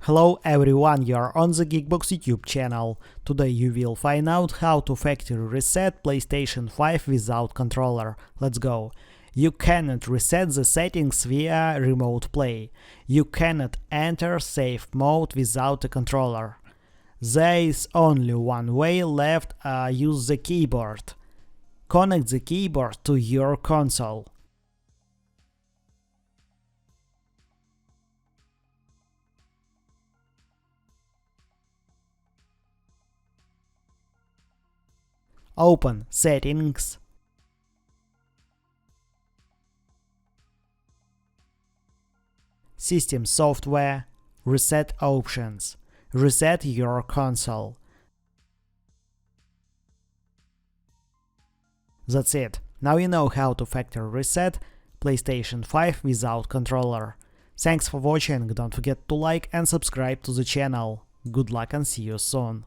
Hello everyone, you're on the GeekBox YouTube channel. Today you will find out how to factory reset PlayStation 5 without controller. Let's go. You cannot reset the settings via remote play. You cannot enter safe mode without a controller. There is only one way left, use the keyboard. Connect the keyboard to your console. Open Settings, System Software, Reset Options, reset your console. That's it. Now you know how to factory reset PlayStation 5 without controller. Thanks for watching, don't forget to like and subscribe to the channel. Good luck and see you soon.